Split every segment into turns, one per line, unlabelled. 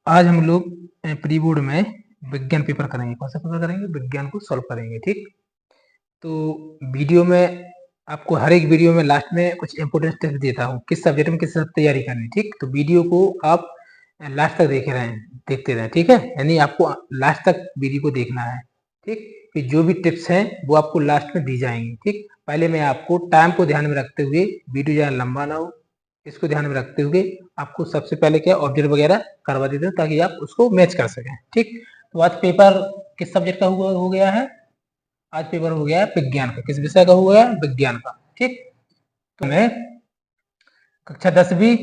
आज हम लोग प्री बोर्ड में विज्ञान पेपर करेंगे। कौन सा पेपर करेंगे? विज्ञान को सॉल्व करेंगे। ठीक, तो वीडियो में आपको हर एक वीडियो में लास्ट में कुछ इंपोर्टेंट टिप्स देता हूँ किस सब्जेक्ट में किस तरह तैयारी करनी। ठीक, तो वीडियो को आप लास्ट तक देखते रहें। ठीक है, यानी आपको लास्ट तक वीडियो को देखना है। ठीक, फिर जो भी टिप्स हैं वो आपको लास्ट में दी जाएंगी। ठीक, पहले मैं आपको टाइम को ध्यान में रखते हुए, वीडियो ज़्यादा लंबा ना हो इसको ध्यान में रखते हुए आपको सबसे पहले क्या ऑब्जर्व वगैरह करवा देते हैं ताकि आप उसको मैच कर सकें। ठीक, तो आज पेपर किस सब्जेक्ट का हो गया है? आज पेपर हो गया है विज्ञान का। किस विषय का हो गया? विज्ञान का। ठीक, तो मैं कक्षा 10वीं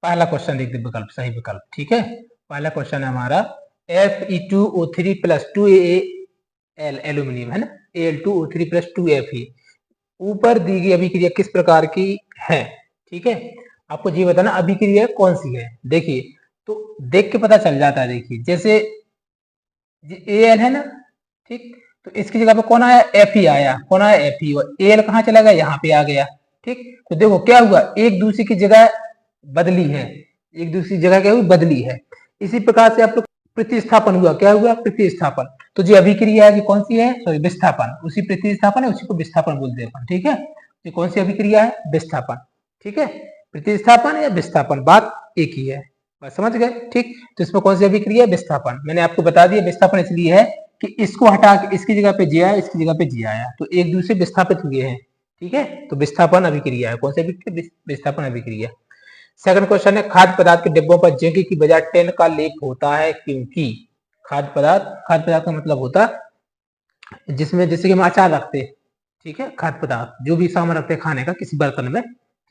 पहला क्वेश्चन देखते विकल्प, सही विकल्प। ठीक है, पहला क्वेश्चन है हमारा Fe2O3 प्लस 2Al एल्यूमिनियम है ना, Al2O3 प्लस 2Fe ऊपर दी गई अभिक्रिया किस प्रकार की है? ठीक है, आपको ये बताना अभिक्रिया कौन सी है। देखिए, तो देख के पता चल जाता है। देखिए, जैसे Al है ना, ठीक, तो इसकी जगह पे कौन आया? Fe आया। कौन आया? Fe। और Al कहाँ चला गया? यहाँ पे आ गया। ठीक, तो देखो क्या हुआ, एक दूसरे की जगह बदली है, एक दूसरी जगह क्या हुई? बदली है। इसी प्रकार से आप लोग प्रतिस्थापन हुआ। क्या हुआ? प्रतिस्थापन। तो जो अभिक्रिया है कौन सी है? सॉरी, विस्थापन। उसी प्रतिस्थापन है, उसी को विस्थापन बोलते हैं अपन। ठीक है, ये कौन सी अभिक्रिया है? विस्थापन। ठीक है, प्रतिस्थापन या विस्थापन बात एक ही है, बस समझ गए। ठीक, तो इसमें कौन सी अभिक्रिया? विस्थापन। मैंने आपको बता दिया विस्थापन इसलिए है कि इसको हटा के इसकी जगह पे जी आया, इसकी जगह पे जी आया, तो एक दूसरे विस्थापित हुए हैं। ठीक है, तो विस्थापन अभिक्रिया है। कौन सी अभिक्रिया? विस्थापन अभिक्रिया। सेकंड क्वेश्चन है खाद्य पदार्थ के डिब्बों पर जिंक की बजाय टिन का लेप होता है क्योंकि? खाद्य पदार्थ का मतलब होता है जिसमें जैसे कि हम अचार रखते हैं। ठीक है, खाद्य पदार्थ जो भी सामान रखते हैं खाने का किसी बर्तन में।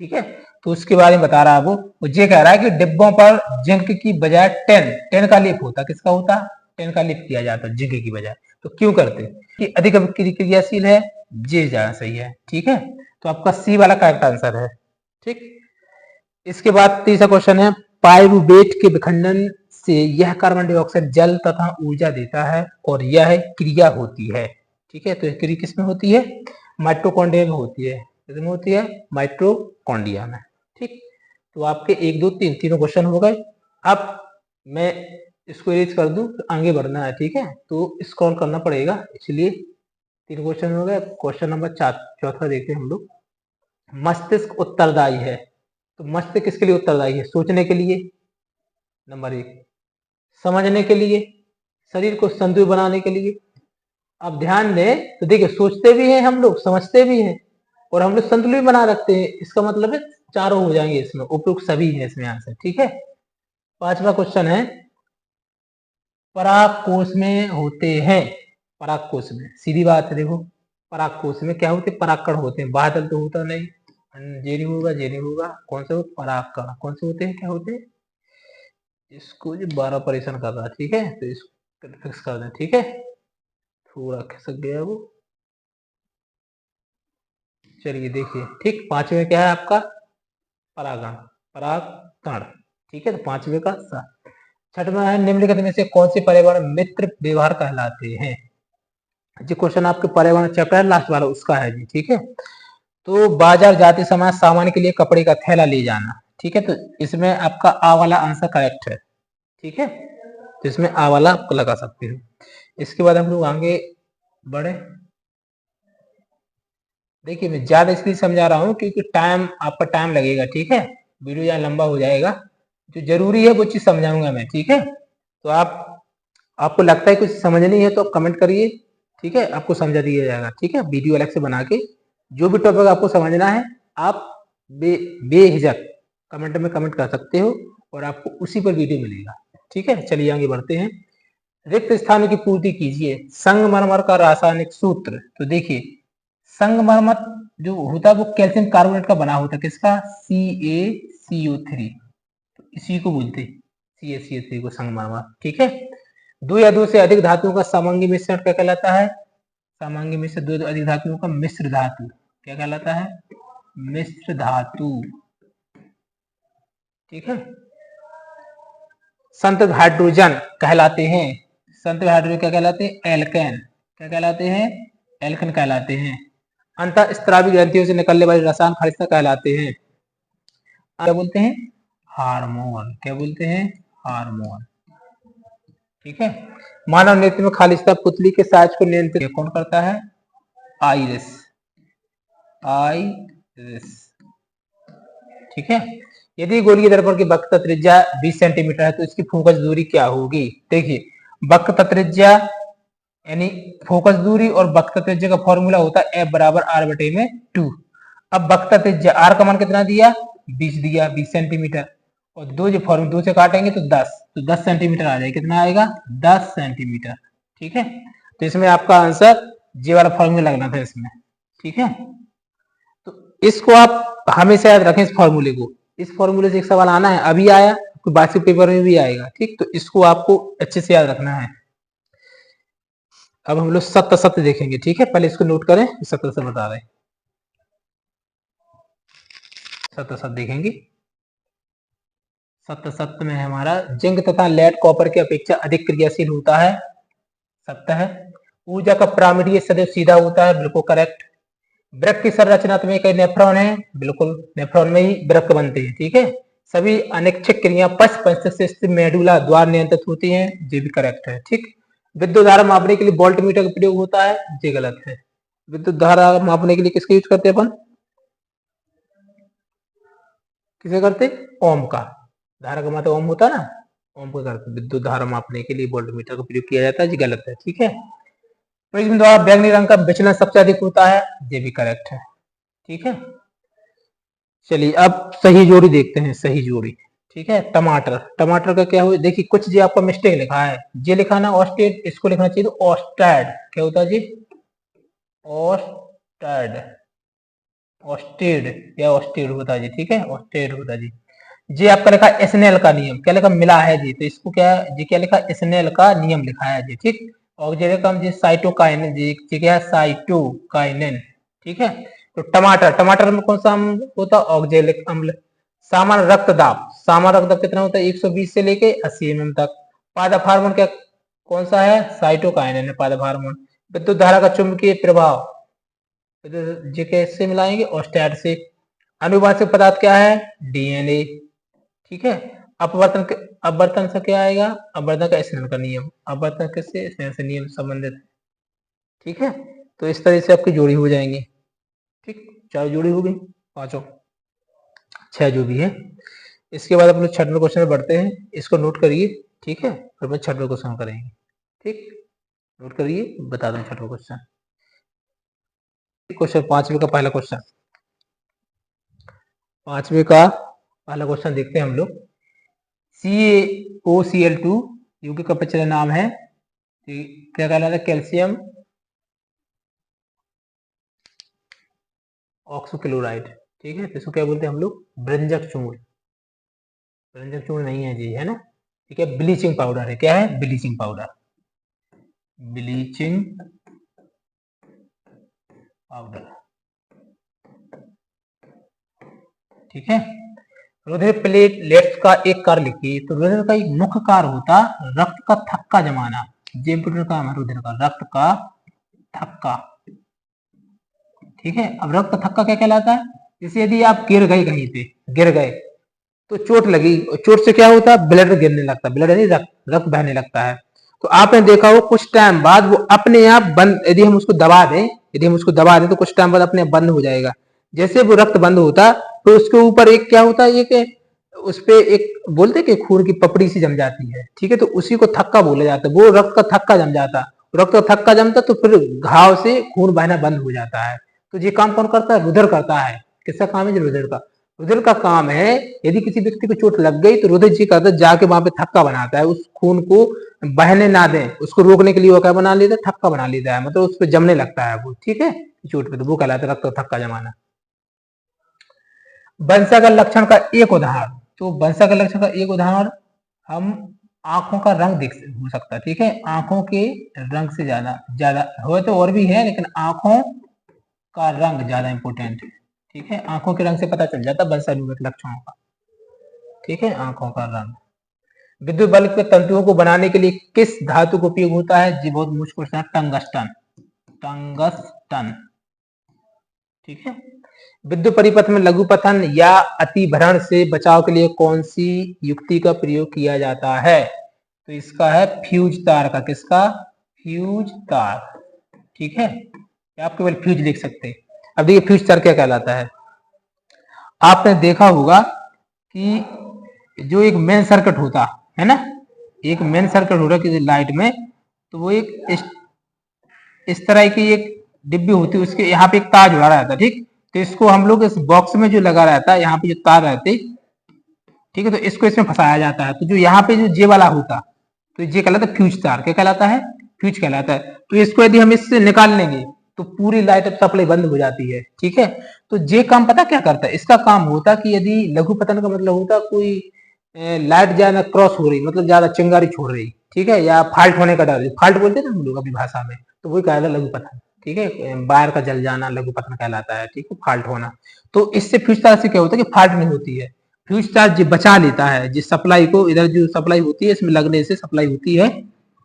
ठीक है, तो उसके बारे में बता रहा है वो ये कह रहा है कि डिब्बों पर जिंक की बजाय टिन का लेप होता। किसका होता? टिन का लेप किया जाता जिंक की बजाय। तो क्यों करते? कि अधिक क्रियाशील है, ये ज्यादा सही है। ठीक है, तो आपका सी वाला करेक्ट आंसर है। ठीक, इसके बाद तीसरा क्वेश्चन है पाइरूवेट के विखंडन से यह कार्बन डाइऑक्साइड जल तथा ऊर्जा देता है और यह क्रिया होती है। ठीक है, तो यह क्रिया किसमें होती है? माइटोकॉन्ड्रिया में होती है। किसमें होती है? माइटोकॉन्ड्रिया में। ठीक, तो आपके 1 2 3 तीनों क्वेश्चन हो गए। अब मैं इसको इरेज कर दूं, आगे बढ़ना है। ठीक है, तो स्क्रॉल करना पड़ेगा, इसलिए 3 क्वेश्चन हो गए। क्वेश्चन नंबर 4 चौथा देखते हैं हम लोग। मस्तिष्क उत्तरदायी है, तो मस्तिष्क किसके लिए उत्तरदायी है? सोचने के लिए, नंबर 1, समझने के लिए, शरीर को संतुलित बनाने के लिए। अब ध्यान दें तो देखिए, सोचते भी हैं हम लोग, समझते भी हैं और हम लोग संतुलित बना रखते हैं। इसका मतलब है चारों हो जाएंगे इसमें, उपयुक्त सभी है इसमें आंसर। ठीक है, पांचवा क्वेश्चन है पराग कोश में होते हैं। पराग कोश में सीधी बात है, देखो पराग कोश में क्या होते हैं? परागकण होते हैं, बादल तो होता नहीं, ये नहीं होगा, ये नहीं होगा। कौन से? परागकण। कौन से होते हैं? क्या होते हैं? इसको जो 12 परेशान कर रहा है। ठीक है, तो इसको फिक्स कर दें। ठीक है, थोड़ा खिसक गया वो। चलिए देखिए, ठीक, पांचवे क्या है आपका? परागण, परागकण। ठीक है, तो पांचवे का सा। छठवां है निम्नलिखित में से कौन से पर्यावरण मित्र व्यवहार कहलाते हैं? जी क्वेश्चन आपके पर्यावरण चैप्टर लास्ट वाला उसका है जी। ठीक है, तो बाजार जाते समय सामान के लिए कपड़े का थैला ले जाना। ठीक है, तो इसमें आपका आ वाला आंसर करेक्ट है। ठीक है, तो इसमें आ वाला आपको लगा सकते हो। इसके बाद हम लोग आगे बढ़े। देखिए, मैं ज्यादा इसलिए समझा रहा हूँ क्योंकि आपका टाइम लगेगा। ठीक है, वीडियो यहाँ लंबा हो जाएगा, जो जरूरी है वो चीज समझाऊंगा मैं। ठीक है, तो आपको लगता है कुछ समझ नहीं है तो आप कमेंट करिए। ठीक है, आपको समझा दिया जाएगा। ठीक है, वीडियो अलग से बना के जो भी टॉपिक आपको समझना है आप बेहिचक कमेंट में कमेंट कर सकते हो और आपको उसी पर वीडियो मिलेगा। ठीक है, चलिए आगे बढ़ते हैं। रिक्त स्थानों की पूर्ति कीजिए। संगमरमर का रासायनिक सूत्र। तो देखिए, संगमरमर जो होता है वो कैल्शियम कार्बोनेट का बना होता है। किसका? CaCO3, तो इसी को बोलते हैं CaCO3 को संगमरमर। ठीक है, दो या दो से अधिक धातुओं का समांगी मिश्रण क्या कहलाता है? समांगी मिश्रण दो अधिक धातुओं का मिश्र धातु क्या कहलाता है? मिश्र धातु। ठीक है, संतृप्त हाइड्रोजन कहलाते हैं। संतृप्त हाइड्रोजन क्या कहलाते हैं? एल्केन। क्या कहलाते हैं? एल्केन कहलाते हैं। अंतः स्त्रावी ग्रंथियों से निकलने वाले रसायन खलिस्ता कहलाते हैं। क्या बोलते हैं? हार्मोन। क्या बोलते हैं? हार्मोन। ठीक है। मानव नेत्र में खालिस्ता पुतली के साइज को नियंत्रित कौन करता है? आइरिस। आइरिस, ठीक है। यदि गोलीय दर्पण की वक्रता त्रिज्या 20 सेंटीमीटर है तो इसकी फोकस दूरी क्या होगी? देखिए, वक्रता त्रिज्या यानी फोकस दूरी और वक्रता त्रिज्या का फॉर्मूला होता है F बराबर R बटे में 2। अब वक्रता त्रिज्या R का मान कितना दिया? 20 दिया, 20 सेंटीमीटर, और दो जो फॉर्मूला 2 से काटेंगे तो 10, तो 10 सेंटीमीटर आ जाएगा। कितना आएगा? 10 सेंटीमीटर, ठीक है। तो इसमें आपका आंसर जी वाला फॉर्मूला लगना था इसमें, ठीक है। तो इसको आप हमेशा याद रखें, इस फॉर्मूले को। इस फॉर्मूले से एक सवाल आना है, अभी आया, कोई वार्षिक पेपर में भी आएगा, ठीक। तो इसको आपको अच्छे से याद रखना है। अब हम लोग सत्य सत्य देखेंगे, ठीक है। पहले इसको नोट करें, सत्य से बता रहे हैं। सत्य सत्य देखेंगे। सत्य सत्य में हमारा जिंक तथा लेड कॉपर की अपेक्षा अधिक क्रियाशील होता है, सत्य है। ऊर्जा का प्रामिडीय सदैव सीधा होता है, बिल्कुल करेक्ट। वृक्क की संरचना में कई नेफ्रॉन है, बिल्कुल, नेफ्रॉन में ही वृक्क बनते हैं, ठीक है। सभी अनैच्छिक क्रिया पश्च मेडुला द्वारा नियंत्रित होती हैं, ये भी करेक्ट है, ठीक। विद्युत धारा मापने के लिए वोल्टमीटर का प्रयोग होता है, ये गलत है। विद्युत धारा मापने के लिए किसका यूज करते हैं अपन? किसे करते? ओम का। धारा का मतलब ओम होता है ना, ओम का करते। विद्युत धारा मापने के लिए वोल्टमीटर का प्रयोग किया जाता है, ये गलत है, ठीक है। प्रिज्म द्वारा बैंगनी रंग का विचलन सबसे अधिक होता है, ये भी करेक्ट है, ठीक है। चलिए अब सही जोड़ी देखते हैं, सही जोड़ी, ठीक है। टमाटर, टमाटर का क्या हुआ? देखिए, कुछ जी आपका मिस्टेक लिखा है, ये लिखा ना ऑस्टेड, इसको लिखना चाहिए तो ऑस्टैड। क्या होता है जी? ऑस्टैड, ऑस्टेड या ऑस्टेड होता है जी, ठीक है, ऑस्टेड होता है जी। जी आपका लिखा एसनेल का नियम, क्या लिखा? मिला है जी, तो इसको क्या जी, क्या लिखा? एसनेल का नियम लिखा है जी, ठीक। और जी लिखा जी साइटोकाइनेन, जी क्या है? साइटोकाइनेन, ठीक है। तो टमाटर, टमाटर में कौन सा अम्ल होता है? ऑक्जेलिक अम्ल। सामान्य रक्त दाब, सामान्य रक्त दाब कितना होता है? 120 से लेके 80 mm तक। पादप हार्मोन क्या कौन सा है? साइटोकाइनेन है पादप हार्मोन। विद्युत धारा का चुंबकीय प्रभाव, जी कैसे मिलाएंगे? ऑस्टैट से। अनुवांशिक पदार्थ क्या है? डीएनए, ठीक है। अपवर्तन, अपवर्तन से क्या आएगा? अपवर्तन का स्नेल का नियम। अपवर्तन किससे? स्नेल से नियम संबंधित, ठीक है। तो इस तरह से आपकी जोड़ी हो जाएंगी, ठीक। 4 जोड़ी हो गई, 5 6 जो भी है। इसके बाद अपने छठवें क्वेश्चन में बढ़ते हैं, इसको नोट करिए, ठीक है। फिर मैं छठवें क्वेश्चन करेंगे, ठीक। नोट करिए, बता दें छठवें क्वेश्चन। क्वेश्चन 5वें का पहला क्वेश्चन, 5वें का पहला क्वेश्चन देखते हैं हम लोग। CaOCl2 यौगिक का पिछला नाम है, क्या कहलाता है? कैल्शियम ऑक्सोक्लोराइड, ठीक है। तो इसको क्या बोलते हैं हम लोग? ब्रंजक चूर्ण। ब्रंजक चूर्ण नहीं है जी, है ना, ठीक है। ब्लीचिंग पाउडर है, क्या है? ब्लीचिंग पाउडर, ब्लीचिंग पाउडर, ठीक है। रुधिर प्लेटलेट्स का एक कार्य लिखिए। तो रुधिर का एक मुख्य कार्य होता रक्त का थक्का जमाना, जो इंपोर्टेंट काम है रुधिर का, रक्त का थक्का, ठीक है। अब रक्त का थक्का क्या कहलाता है? जैसे यदि आप गिर गए, कहीं पे गिर गए तो चोट लगी, और चोट से क्या होता है? ब्लड गिरने लगता है, ब्लड नहीं, रक्त बहने लगता है। तो आपने देखा हो कुछ टाइम बाद वो अपने आप बंद, यदि हम उसको दबा दें, यदि हम उसको दबा दें तो कुछ टाइम बाद अपने आप बंद हो जाएगा। जैसे वो रक्त बंद होता तो उसके ऊपर एक क्या होता है, ये उस पे एक बोलते कि खून की पपड़ी सी जम जाती है, ठीक है। तो उसी को थक्का बोला जाता है, वो रक्त का थक्का जम जाता, रक्त का थक्का जमता तो फिर घाव से खून बहना बंद हो जाता है। तो ये काम कौन करता है? रुधिर करता है। किसका काम है? रुधिर का। रुधिर का काम है, यदि किसी व्यक्ति को चोट लग गई तो रुधिर जी करता है जाके वहां पे थक्का बनाता है, उस खून को बहने ना दें, उसको रोकने के लिए वो क्या बना लेता है? थक्का बना लेता है, मतलब उस पर जमने लगता है वो, ठीक है, चोट पे। तो वो कहलाता है रक्त थक्का जमाना। वंशागत लक्षण का एक उदाहरण, तो वंशागत लक्षण का एक उदाहरण हम आंखों का रंग देख हो सकता है, ठीक है। आंखों के रंग से ज्यादा ज्यादा हो तो और भी है, लेकिन आंखों का रंग ज्यादा इंपॉर्टेंट है, ठीक है। आंखों के रंग से पता चल जाता है वंशानुगत लक्षणों का, ठीक है, आंखों का रंग। विद्युत बल्ब के तंतुओं को बनाने के लिए किस धातु का उपयोग होता है? जी बहुत मुश्किल क्वेश्चन है, टंगस्टन, टंगस्टन, ठीक है। विद्युत परिपथ में लघु पतन या अतिभरण से बचाव के लिए कौन सी युक्ति का प्रयोग किया जाता है? तो इसका है फ्यूज तार का, किसका? फ्यूज तार, ठीक है, आप केवल फ्यूज लिख सकते हैं। अब देखिए फ्यूज तार क्या कहलाता है। आपने देखा होगा कि जो एक मेन सर्किट होता है ना, एक मेन सर्किट होता है किसी लाइट में, तो वो एक इस तरह की एक डिब्बी होती है, उसके यहाँ पे एक तार जुड़ा रहता है, ठीक। तो इसको हम लोग इस बॉक्स में जो लगा रहता है, यहाँ पे जो तार रहते, ठीक है, तो इसको इसमें फंसाया जाता है। तो जो यहाँ पे जो जे वाला होता, तो ये कहलाता है फ्यूज तार। क्या कहलाता है? फ्यूज कहलाता है। तो इसको यदि हम इससे निकाल लेंगे तो पूरी लाइट सप्लाई बंद हो जाती है, ठीक है। तो ये काम पता क्या करता है? इसका काम होता कि यदि लघु पतन का मतलब होता कोई लाइट ज्यादा क्रॉस हो रही, मतलब ज्यादा चिंगारी छोड़ रही, ठीक है, या फाल्ट होने का डर, फाल्ट बोलते हैं ना हम लोग अपनी भाषा में, तो वही कहलाता है लघु पतन, ठीक है। वायर का जल जाना लघु पतन कहलाता है, ठीक है, फाल्ट होना। तो इससे फ्यूज तार से क्या होता है कि फाल्ट नहीं होती है। फ्यूज तार जो बचा लेता है जिस सप्लाई को, इधर जो सप्लाई होती है इसमें लगने से सप्लाई होती है,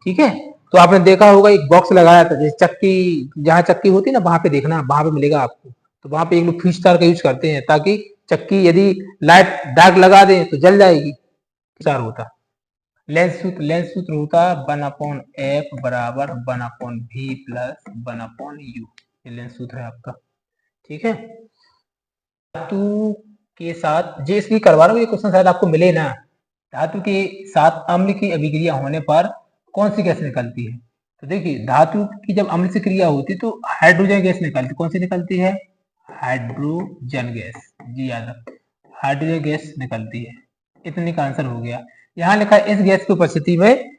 ठीक है। तो आपने देखा होगा एक बॉक्स लगाया था, जैसे चक्की, जहां चक्की होती है ना वहां पे देखना, वहां पे मिलेगा आपको। तो वहां पे एक लोग फ्यूज तार का यूज करते हैं ताकि चक्की यदि लाइट डार्क लगा दे तो जल जाएगी। तार होता लेंस सूत्र होता 1/f बराबर 1/v प्लस 1/u। ये लेंस सूत्र है आपका, ठीक है। धातु के साथ जे इसलिए करवा रहा हूँ, ये क्वेश्चन शायद आपको मिले ना। धातु के साथ अम्ल की अभिक्रिया होने पर कौन सी गैस निकलती है? तो देखिए धातु की जब अम्ल से क्रिया होती है तो हाइड्रोजन गैस निकलती है। कौन सी निकलती है? हाइड्रोजन गैस, जी याद रख, हाइड्रोजन गैस निकलती है। इतने का आंसर हो गया। यहाँ लिखा है इस गैस की उपस्थिति में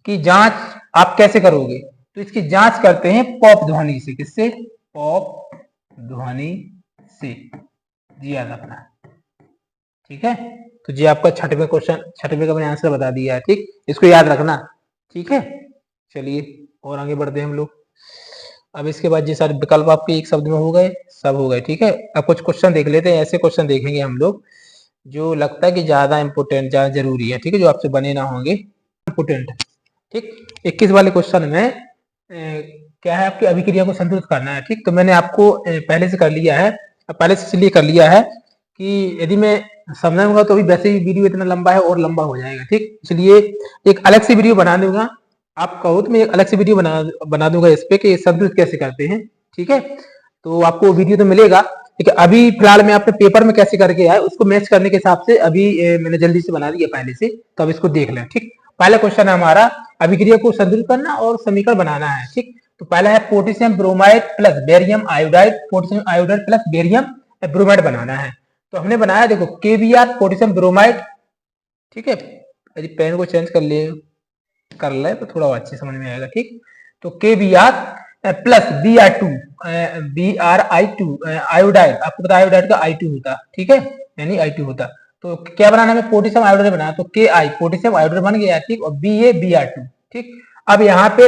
की जांच आप कैसे करोगे? तो इसकी जांच करते हैं पॉप ध्वनि से। किससे? पॉप ध्वनि से, जी याद रखना, ठीक है। तो जी आपका छठवें क्वेश्चन, छठवें का मैंने आंसर बता दिया है, ठीक, इसको याद रखना, ठीक है। चलिए और आगे बढ़ते हैं हम लोग। अब इसके बाद जी सारे विकल्प आपके एक शब्द में हो गए, सब हो गए, ठीक है। अब कुछ क्वेश्चन देख लेते हैं, ऐसे क्वेश्चन देखेंगे हम लोग जो लगता है कि ज्यादा इंपोर्टेंट, ज्यादा जरूरी है, ठीक है, जो आपसे बने ना होंगे, इंपोर्टेंट, ठीक। 21 वाले क्वेश्चन में क्या है, आपकी अभिक्रिया को संतुलित करना है, ठीक। तो मैंने आपको पहले से कर लिया है, पहले से इसलिए कर लिया है कि यदि मैं समझाऊंगा तो अभी वैसे ही वीडियो इतना लंबा है और लंबा हो जाएगा, ठीक। इसलिए एक अलग से वीडियो बना दूंगा, आप कहो तो मैं एक अलग से वीडियो बना दूंगा इस पे कि संतुलित कैसे करते हैं, ठीक है। तो आपको वीडियो तो मिलेगा, ठीक है। अभी फिलहाल मैं आपने पेपर में कैसे करके आया उसको मैच करने के हिसाब से अभी मैंने जल्दी से बना दिया पहले से, तो अब इसको देख लें, ठीक। पहला क्वेश्चन है हमारा अभिक्रिया को संतुलित करना और समीकरण बनाना है, ठीक। तो पहला है potassium bromide plus barium iodide, potassium iodide plus barium bromide बनाना है। तो हमने बनाया देखो KBr पोटेशियम ब्रोमाइड, ठीक है। यदि पेन को चेंज कर ले तो थोड़ा अच्छे समझ में आएगा, ठीक। तो KBr प्लस BrI2 आयोडाइड, आपको पता आयोडाइड का I2 होता, ठीक है, यानी I2 होता। तो क्या बनाना है? पोटेशियम आयोडाइड बनाना, तो Ki पोटेशियम आयोडाइड बन गया, ठीक, और BaBr2, ठीक। अब यहाँ पे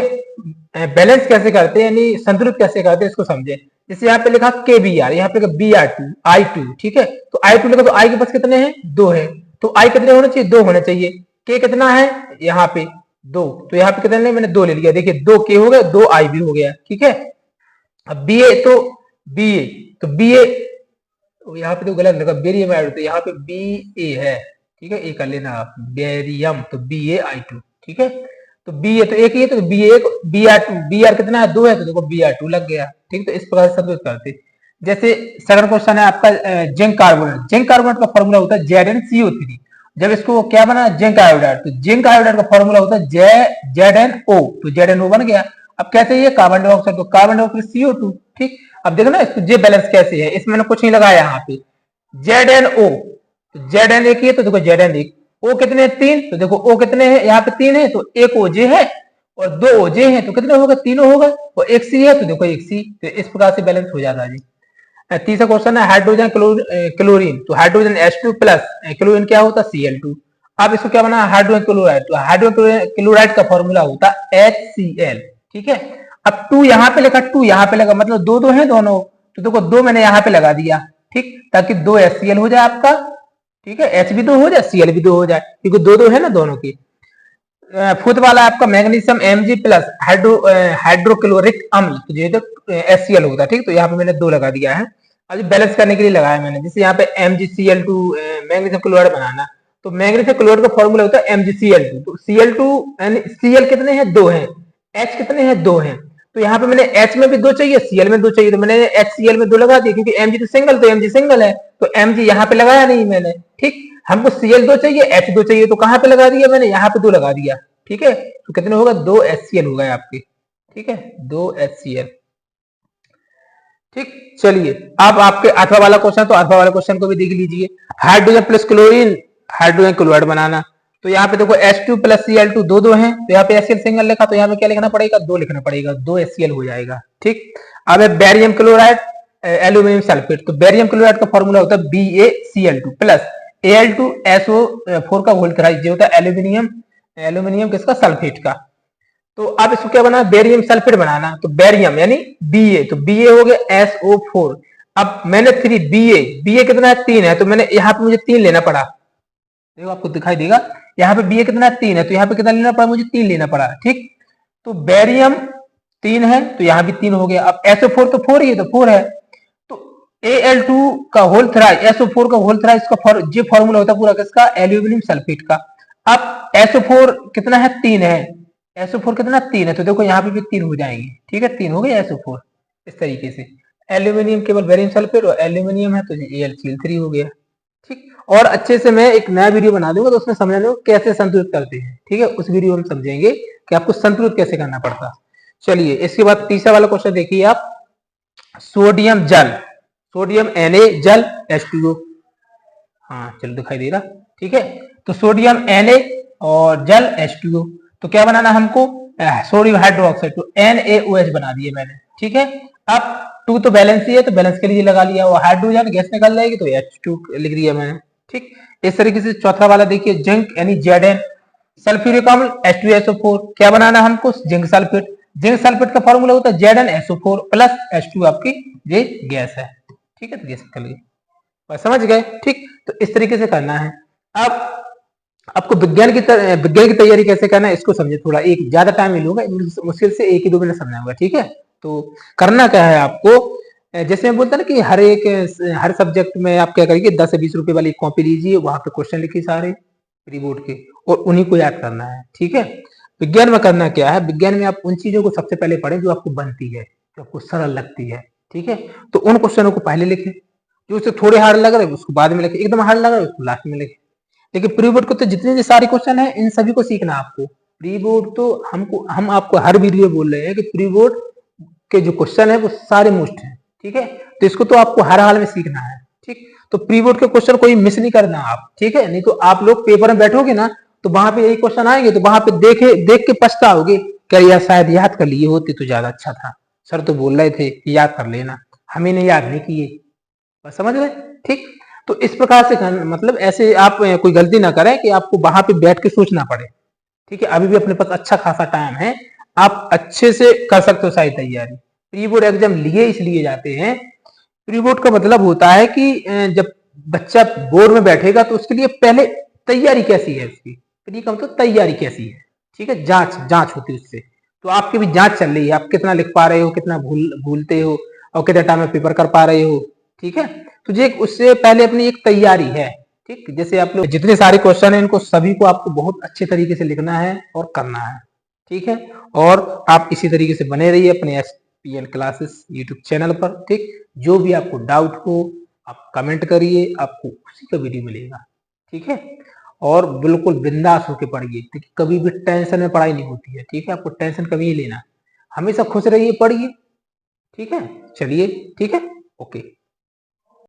बैलेंस कैसे करते हैं, यानी संतुलित कैसे करते हैं इसको समझे। जैसे यहाँ पे लिखा KBr, यहाँ पे Br2 I2, ठीक है। तो I2 लिखा, तो I के पास कितने हैं? 2 है, तो I कितने होने चाहिए? 2 होने चाहिए। K कितना है? यहाँ पे 2, तो यहाँ पे कितने? मैंने 2 ले लिया, देखिए 2 K हो गया, 2 I भी हो गया, ठीक है। अब BA, तो BA तो यहाँ पे तो गलत लगा, बेरियम आयोडाइड, तो यहाँ पे BA है, ठीक है, ए कर लेना आप, बेरियम, तो BaI2, ठीक है। तो BA तो एक ही है, तो BA Br2, Br कितना है? 2 है, तो देखो Br2 लग गया, ठीक। तो इस प्रकार से संतुलित करते। जैसे सेकंड क्वेश्चन है आपका जिंक कार्बोनेट, जिंक कार्बोनेट का फॉर्मूला होता है ZnCO3। जब इसको क्या बना? जिंक आयोडाइड, तो जिंक आयोडाइड का फॉर्मूला होता है ZnO, तो ZnO बन गया। अब कैसे ये कार्बन डाइऑक्साइड, तो कार्बन डाइऑक्साइड CO2, ठीक। अब देखो ना इसको जे बैलेंस कैसे है, इसमें मैंने कुछ नहीं लगाया यहाँ पे, ZnO, तो Zn एक ही है, तो देखो Zn एक, O कितने? 3, तो देखो O कितने हैं? यहाँ पे 3 है, तो एक OJ है और 2 OJ है, तो कितने हो गए? 3 हो गए, और एक C है, तो देखो एक C, तो इस प्रकार से बैलेंस हो जाता है जी। तीसरा क्वेश्चन है हाइड्रोजन क्लोरीन, तो हाइड्रोजन H2 प्लस क्लोरीन क्या होता है? Cl2। अब इसको क्या बना? हाइड्रोजन क्लोराइड, तो हाइड्रोजन क्लोराइड का फॉर्मूला होता है HCl, ठीक है। अब 2 यहाँ पे लगा, 2 यहाँ पे लगा, मतलब 2 है दोनों, तो देखो 2 मैंने यहाँ पे लगा दिया, ठीक, ताकि 2 HCl हो जाए आपका, ठीक है, H भी 2 हो जाए, Cl भी 2 हो जाए, क्योंकि 2 है ना दोनों की। फोर्थ वाला आपका मैग्नीशियम Mg प्लस हाइड्रोक्लोरिक अम्ल, तो ये तो HCl होता है, ठीक। तो यहाँ पे मैंने 2 लगा दिया है, अभी बैलेंस करने के लिए लगाया मैंने। जैसे यहाँ पे MgCl2 मैग्नीशियम क्लोराइड बनाना, तो मैग्नीशियम क्लोराइड का फॉर्मूला होता है MgCl2। तो Cl2 यानी Cl कितने हैं, 2 हैं, H कितने हैं, 2 हैं। तो यहाँ पे मैंने H में भी 2 चाहिए, Cl में 2 चाहिए, तो मैंने HCl में 2 लगा दिया, क्योंकि Mg तो सिंगल, तो Mg सिंगल है, तो Mg यहाँ पे लगाया नहीं मैंने। ठीक, हमको Cl2 चाहिए, H2 चाहिए, तो कहाँ पे लगा दिया मैंने, यहाँ पे 2 लगा दिया। ठीक है, तो कितने होगा, 2 HCl हो गए आपके। ठीक है, 2 HCl। ठीक, चलिए अब आपके अथवा वाला क्वेश्चन, तो अथवा वाला क्वेश्चन को भी देख लीजिए। Hydrogen plus chlorine hydrogen chloride बनाना। तो यहाँ पे देखो H2 प्लस Cl2 दो हैं, तो यहाँ पे HCl सिंगल लिखा, तो यहाँ पे क्या लिखना पड़ेगा, 2 लिखना पड़ेगा, 2 HCl हो जाएगा। ठीक, अब है बेरियम क्लोराइड एल्यूमिनियम सल्फेट। तो बेरियम क्लोराइड का फॉर्मूला होता है BaCl2 प्लस Al2SO4 का होल थ्राइज, होता है एल्यूमिनियम किसका, सल्फेट का। तो अब इसको क्या बनाना, बेरियम सल्फेट बनाना। तो बेरियम यानी Ba, तो Ba हो गया SO4। अब मैंने 3 Ba कितना है, 3 है, तो मैंने यहाँ पे मुझे 3 लेना पड़ा। देखो आपको दिखाई देगा, यहाँ पे Ba कितना है, 3 है, तो यहाँ पे कितना लेना पड़ा, मुझे 3 लेना पड़ा। ठीक, तो बेरियम 3 है, तो यहाँ भी 3 हो गया। अब SO4 तो 4 ही है, तो 4 है। तो Al2 का होल थ्राइज, SO4 का होल थ्राइज का जो फॉर्मूला होता है पूरा किसका, एल्यूमिनियम सल्फेट का। अब SO4 कितना है, 3 है, SO4 कितना, 3 है, तो देखो यहाँ पे भी 3 हो जाएंगे। ठीक है, 3 हो गए SO4। इस तरीके से एल्यूमिनियम केवल बेरियम सल्फेट और एल्यूमिनियम है, तो AlCl3 हो गया। ठीक, और अच्छे से मैं एक नया वीडियो बना दूंगा, तो उसमें समझाने को कैसे संतुलित करते हैं। ठीक है, उस वीडियो में समझेंगे कि आपको संतुलित कैसे करना पड़ता। चलिए इसके बाद तीसरा वाला क्वेश्चन देखिए आप, सोडियम जल, सोडियम Na जल H2O। हाँ चलो दिखाई दे रहा। ठीक है, तो सोडियम Na और जल H2O, तो क्या बनाना हमको, सोडियम हाइड्रोक्साइड, तो NaOH बना दिए मैंने। ठीक है, अब 2 तो बैलेंस ही है, तो बैलेंस के लिए लगा लिया, और हाइड्रोजन गैस निकल जाएगी, तो H2 लिख दिया मैंने। ठीक, इस तरीके से चौथा वाला देखिए, जिंक यानी Zn, सल्फ्यूरिक अम्ल H2SO4, क्या बनाना हमको, जिंक सल्फेट। जिंक सल्फेट का फॉर्मूला होता है ZnSO4 प्लस H2 आपकी ये गैस है। ठीक है, तो गैस निकल गई, समझ गए। ठीक, तो इस तरीके से करना है। अब आपको विज्ञान की तैयारी कैसे करना है, इसको समझे थोड़ा, एक ज्यादा टाइम नहीं लूंगा, मुश्किल से 1 ही 2 मिनट समझाऊंगा। ठीक है, तो करना क्या है आपको, जैसे मैं बोलता ना कि हर सब्जेक्ट में आप क्या करिए, 10 से 20 रुपए वाली कॉपी लीजिए, वहां पे क्वेश्चन लिखिए सारे प्री बोर्ड के, और उन्हीं को याद करना है। ठीक है, विज्ञान में करना क्या है, विज्ञान में आप उन चीजों को सबसे पहले पढ़ें जो आपको बनती है, जो आपको सरल लगती है। ठीक है, तो उन क्वेश्चनों को पहले लिखें, जो उससे थोड़े हार्ड लग रहे हैं उसको बाद में लिखें, एकदम हार्ड लग रहा है उसको लास्ट में लिखें। लेकिन प्री बोर्ड को तो जितने भी सारे क्वेश्चन है, इन सभी को सीखना आपको। प्री बोर्ड तो हम आपको हर वीडियो में बोल रहे हैं कि प्री बोर्ड के जो क्वेश्चन है वो सारे मोस्ट हैं। ठीक है, तो इसको तो आपको हर हाल में सीखना है। ठीक, तो प्री बोर्ड के क्वेश्चन कोई मिस नहीं करना आप। ठीक है, नहीं तो आप लोग पेपर में बैठोगे ना, तो वहां पे यही क्वेश्चन आएंगे, तो वहां पे देख के पछताओगे, क्या यार शायद याद कर लिए होते तो ज्यादा अच्छा था, सर तो बोल रहे थे याद कर लेना, हमें ने याद नहीं किए, बस समझ रहे। ठीक, तो इस प्रकार से मतलब ऐसे आप कोई गलती ना करें कि आपको वहां पे बैठ के सोचना पड़े। ठीक है, अभी भी अपने पास अच्छा खासा टाइम है, आप अच्छे से कर सकते हो सारी तैयारी। प्री बोर्ड एग्जाम लिए इसलिए जाते हैं, प्री बोर्ड का मतलब होता है कि जब बच्चा बोर्ड में बैठेगा तो उसके लिए पहले तैयारी कैसी है उसकी, प्री का मतलब तैयारी कैसी है। ठीक है, जांच होती है उससे, तो आपकी भी जांच चल रही है, आप कितना लिख पा रहे हो, कितना भूलते हो, और कितने टाइम में पेपर कर पा रहे हो। ठीक है, तो ये उससे पहले अपनी एक तैयारी है। ठीक, जैसे आप लोग जितने सारे क्वेश्चन हैं इनको सभी को आपको बहुत अच्छे तरीके से लिखना है और करना है। ठीक है, और आप इसी तरीके से बने रहिए अपने SPL क्लासेस यूट्यूब चैनल पर। ठीक, जो भी आपको डाउट हो आप कमेंट करिए, आपको उसी का वीडियो मिलेगा। ठीक है, और बिल्कुल बिंदास होकर पढ़िए, क्योंकि कभी भी टेंशन में पढ़ाई नहीं होती है। ठीक है, आपको टेंशन कभी नहीं लेना, हमेशा खुश रहिए, पढ़िए। ठीक है, चलिए, ठीक है, ओके।